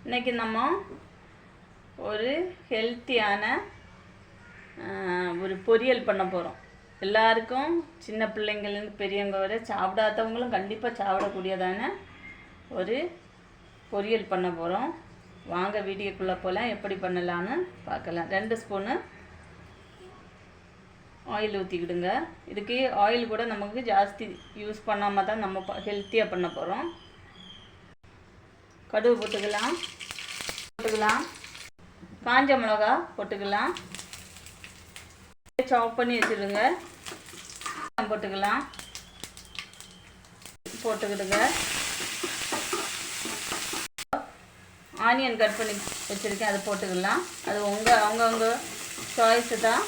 இன்றைக்கி நம்ம ஒரு ஹெல்த்தியான ஒரு பொரியல் பண்ண போகிறோம். எல்லாருக்கும் சின்ன பிள்ளைங்கள்லேருந்து பெரியவங்க வரை சாப்பிடாதவங்களும் கண்டிப்பாக சாப்பிடக்கூடியதான ஒரு பொரியல் பண்ண போகிறோம். வாங்க வீடியோக்குள்ளே போகலாம். எப்படி பண்ணலான்னு பார்க்கலாம். 2 ஸ்பூனு ஆயில் ஊற்றிக்கிடுங்க. இதுக்கு ஆயில் கூட நமக்கு ஜாஸ்தி யூஸ் பண்ணாமல் தான் நம்ம ஹெல்த்தியாக பண்ண போகிறோம். கடுகு போட்டுக்கலாம். காஞ்ச மிளகா போட்டுக்கலாம். சாப் பண்ணி வச்சுடுங்க. போட்டுக்கிடுங்க. ஆனியன் கட் பண்ணி வச்சுருக்கேன், அது போட்டுக்கலாம். அது அவங்கவுங்க சாய்ஸு தான்.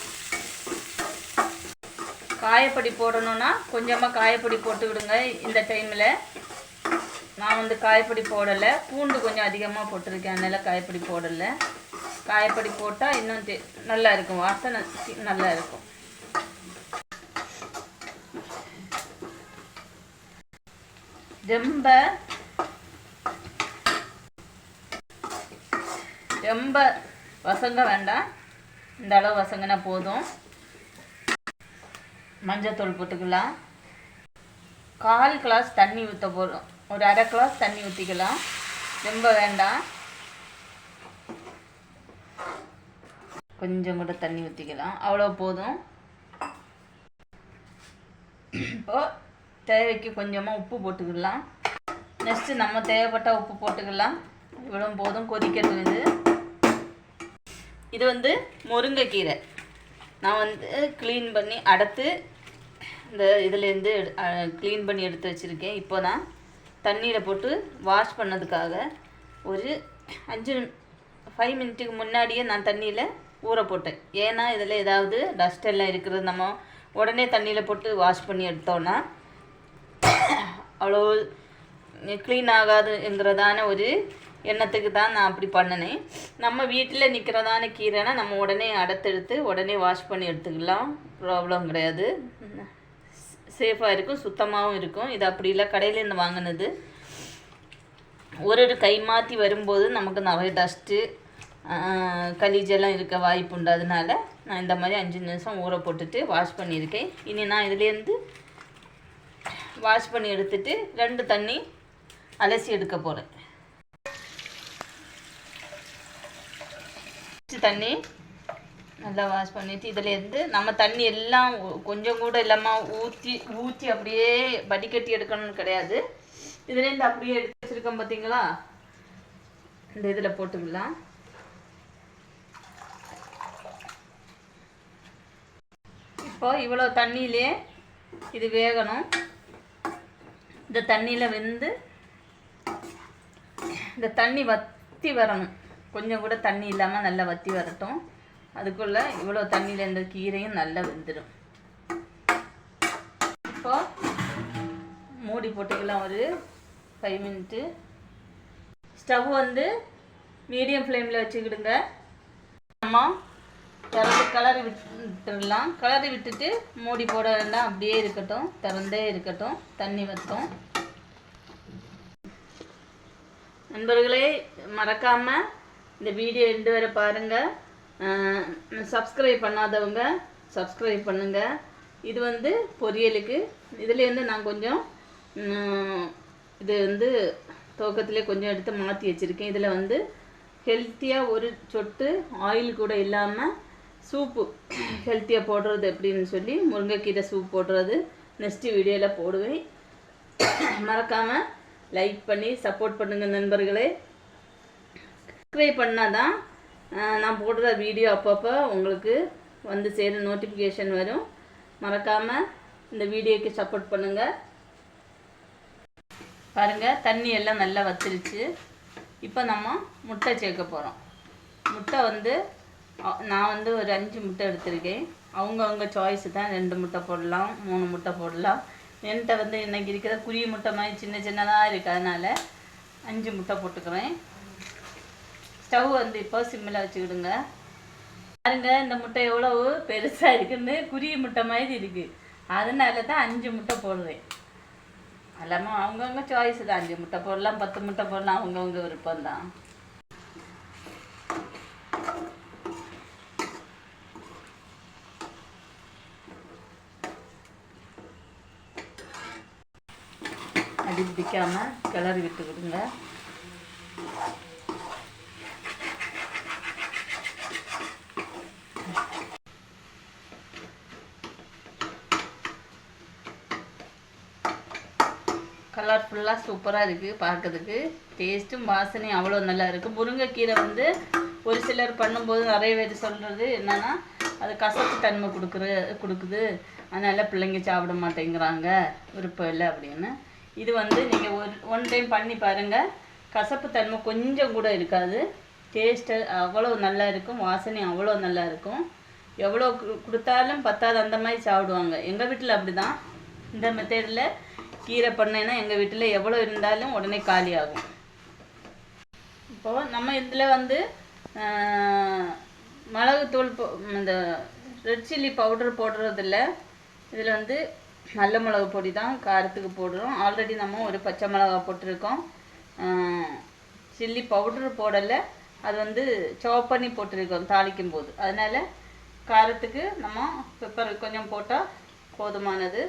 காயப்பொடி போடணுன்னா கொஞ்சமாக காயப்பொடி போட்டுக்கிடுங்க. இந்த டைமில் நான் காயப்பொடி போடலை, பூண்டு கொஞ்சம் அதிகமாக போட்டிருக்கேன், அதனால் காயப்பொடி போடலை. காயப்பொடி போட்டால் இன்னும் நல்லா இருக்கும், வாசனை நல்லா இருக்கும். ரொம்ப வசங்க வேண்டாம், இந்த அளவு வசங்கினா போதும். மஞ்சத்தூள் போட்டுக்கலாம். 1/4 கிளாஸ் தண்ணி ஊற்ற போதும். ஒரு 1/2 கிளாஸ் தண்ணி ஊற்றிக்கலாம், ரொம்ப வேண்டாம். கொஞ்சம் கூட தண்ணி ஊற்றிக்கலாம், அவ்வளோ போதும். இப்போது தேவைக்கு கொஞ்சமாக உப்பு போட்டுக்கலாம். நெக்ஸ்ட்டு நம்ம தேவைப்பட்ட உப்பு போட்டுக்கலாம். இவ்வளோ போதும். கொதிக்கிறது. இது முருங்கைக்கீரை நான் க்ளீன் பண்ணி அடுத்து இந்த இதுலேருந்து க்ளீன் பண்ணி எடுத்து வச்சுருக்கேன். இப்போ தான் தண்ணியில் போட்டு வாஷ் பண்ணதுக்காக ஒரு 5 மினிட்டுக்கு முன்னாடியே நான் தண்ணியில் ஊற போட்டேன். ஏன்னா இதில் ஏதாவது டஸ்ட் எல்லாம் இருக்கிறது நம்ம உடனே தண்ணியில் போட்டு வாஷ் பண்ணி எடுத்தோன்னா அவ்வளோ க்ளீன் ஆகாதுங்கிறதான ஒரு எண்ணத்துக்கு தான் நான் அப்படி பண்ணினேன். நம்ம வீட்டில் நிற்கிறதான கீரைனா நம்ம உடனே அடுத்தெடுத்து உடனே வாஷ் பண்ணி எடுத்துக்கலாம், ப்ராப்ளம் கிடையாது. சேஃபாக இருக்கும், சுத்தமாகவும் இருக்கும். இது அப்படி இல்லை, கடையிலேருந்து வாங்கினது. ஒரு கை மாற்றி வரும்போது நமக்கு நிறைய டஸ்ட்டு கலீஜெல்லாம் இருக்க வாய்ப்பு உண்டு. அதனால நான் இந்த மாதிரி 5 நிமிஷம் ஊற போட்டுட்டு வாஷ் பண்ணியிருக்கேன். இனி நான் இதுலேருந்து வாஷ் பண்ணி எடுத்துட்டு 2 தண்ணி அலசி எடுக்க போகிறேன். தண்ணி நல்லா வாஷ் பண்ணிவிட்டு இதுலேருந்து நம்ம தண்ணி எல்லாம் கொஞ்சம் கூட இல்லாமல் ஊற்றி அப்படியே வடிகட்டி எடுக்கணும்னு கிடையாது. இதுலேருந்து அப்படியே எடுத்து வச்சுருக்கோம் பார்த்தீங்களா, இந்த இதில் போட்டுக்கலாம். இப்போ இவ்வளோ தண்ணியிலே இது வேகணும். இந்த தண்ணியில் இந்த தண்ணி வற்றி வரணும். கொஞ்சம் கூட தண்ணி இல்லாமல் நல்லா வற்றி வரட்டும். அதுக்குள்ளே இவ்வளோ தண்ணியில் இந்த கீரையும் நல்லா வெந்துடும். இப்போ மூடி போட்டுக்கலாம் ஒரு 5 மினிட்டு. ஸ்டவ் மீடியம் ஃப்ளேமில் வச்சுக்கிடுங்க. நம்ம கிளறி விட்டுடலாம். கிளறி விட்டுட்டு மூடி போட வேண்டாம், அப்படியே இருக்கட்டும், திறந்தே இருக்கட்டும், தண்ணி வற்றும். நண்பர்களே, மறக்காமல் இந்த வீடியோ எண்டு வரை பாருங்கள். சப்ஸ்கிரைப் பண்ணாதவங்க சப்ஸ்கிரைப் பண்ணுங்கள். இது பொரியலுக்கு இதுலேருந்து நான் கொஞ்சம் இது துவக்கத்திலே கொஞ்சம் எடுத்து மாற்றி வச்சுருக்கேன். இதில் ஹெல்த்தியாக ஒரு சொட்டு ஆயில் கூட இல்லாமல் சூப்பு ஹெல்த்தியாக போடுறது எப்படின்னு சொல்லி முருங்கைக்கீரை சூப் போடுறது நெக்ஸ்ட்டு வீடியோவில் போடுவேன். மறக்காமல் லைக் பண்ணி சப்போர்ட் பண்ணுங்கள் நண்பர்களே. சப்ஸ்கிரைப் பண்ணால் தான் நான் போடுற வீடியோ அப்பப்போ உங்களுக்கு சேரும், நோட்டிஃபிகேஷன் வரும். மறக்காமல் இந்த வீடியோக்கு சப்போர்ட் பண்ணுங்கள். பாருங்கள், தண்ணி எல்லாம் நல்லா வத்திருச்சு. இப்போ நம்ம முட்டை சேர்க்க போகிறோம். முட்டை நான் ஒரு 5 முட்டை எடுத்திருக்கேன். அவங்கவுங்க சாய்ஸு தான். 2 முட்டை போடலாம், 3 முட்டை போடலாம். என்கிட்ட இன்றைக்கி இருக்கிற குருவி முட்டை மாதிரி சின்னதாக இருக்குது, அதனால் 5 முட்டை போட்டுக்கிறேன். ஸ்டவ் இப்போ சிம்மில் வச்சுக்கிடுங்க. பாருங்க, இந்த முட்டை எவ்வளவு பெருசாக இருக்குன்னு, குருவி முட்டை மாதிரி இருக்குது. அதனால தான் 5 முட்டை போடுறேன். எல்லாமே அவங்கவுங்க சாய்ஸு தான். 5 முட்டை போடலாம், 10 முட்டை போடலாம், அவங்கவுங்க விருப்பம் தான். அடி பிடிக்காமல் கிளறி விட்டுக்கிடுங்க. கலர்ஃபுல்லாக சூப்பராக இருக்குது, பார்க்கறதுக்கு டேஸ்ட்டும் வாசனையும் அவ்வளோ நல்லா இருக்குது. முருங்கைக்கீரை வந்து ஒரு சிலர் பண்ணும்போது நிறைய பேர் சொல்கிறது என்னென்னா அது கசப்பு தன்மை கொடுக்குது, அதனால் பிள்ளைங்க சாப்பிட மாட்டேங்கிறாங்க, விருப்பம் இல்லை அப்படின்னு. இது வந்து நீங்கள் ஒன் டைம் பண்ணி பாருங்கள், கசப்பு தன்மை கொஞ்சம் கூட இருக்காது, டேஸ்ட்டு அவ்வளோ நல்லா இருக்கும், வாசனை அவ்வளோ நல்லா இருக்கும். எவ்வளோ கொடுத்தாலும் பத்தாது அந்த மாதிரி சாப்பிடுவாங்க. எங்கள் வீட்டில் அப்படி தான். இந்த மெத்தடில் கீரை பண்ணேன்னா எங்கள் வீட்டில் எவ்வளோ இருந்தாலும் உடனே காலி ஆகும். இப்போது நம்ம இதில் வந்து மிளகுத்தூள் இந்த ரெட் சில்லி பவுடர் போடுறதில்ல, இதில் வந்து நல்ல மிளகு பொடி தான் காரத்துக்கு போடுறோம். ஆல்ரெடி நம்ம ஒரு பச்சை மிளகா போட்டிருக்கோம், சில்லி பவுடர் போடலை, அது வந்து சாப் பண்ணி போட்டிருக்கோம் தாளிக்கும் போது, அதனால் காரத்துக்கு நம்ம பெப்பர் கொஞ்சம் போட்டால் போதுமானது.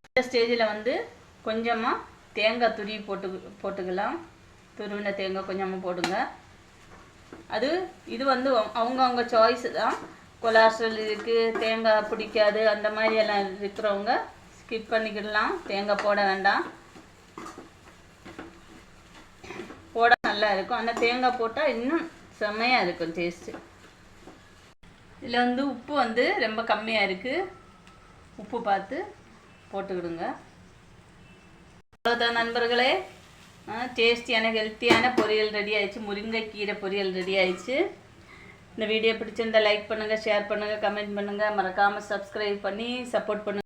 இந்த ஸ்டேஜில் வந்து கொஞ்சமாக தேங்காய் துருவி போட்டுக்கலாம். துருவின தேங்காய் கொஞ்சமாக போடுங்க. இது வந்து அவங்க சாய்ஸு தான். கொலாஸ்ட்ரால் இருக்குது, தேங்காய் பிடிக்காது, அந்த மாதிரி எல்லாம் இருக்கிறவங்க ஸ்கிப் பண்ணிக்கிடலாம், தேங்காய் போட வேண்டாம். போட நல்லா இருக்கும், ஆனால் தேங்காய் போட்டால் இன்னும் செம்மையாக இருக்கும் டேஸ்ட்டு. இதில் வந்து உப்பு வந்து ரொம்ப கம்மியாக இருக்குது, உப்பு பார்த்து போட்டுக்கிடுங்க. அவ்வளோதான் நண்பர்களே, டேஸ்டியான ஹெல்த்தியான பொரியல் ரெடி ஆயிடுச்சு, முருங்கைக்கீரை பொரியல் ரெடி ஆயிடுச்சு. இந்த வீடியோ பிடிச்சிருந்தால் லைக் பண்ணுங்கள், ஷேர் பண்ணுங்கள், கமெண்ட் பண்ணுங்கள், மறக்காமல் சப்ஸ்கிரைப் பண்ணி சப்போர்ட் பண்ணுங்கள்.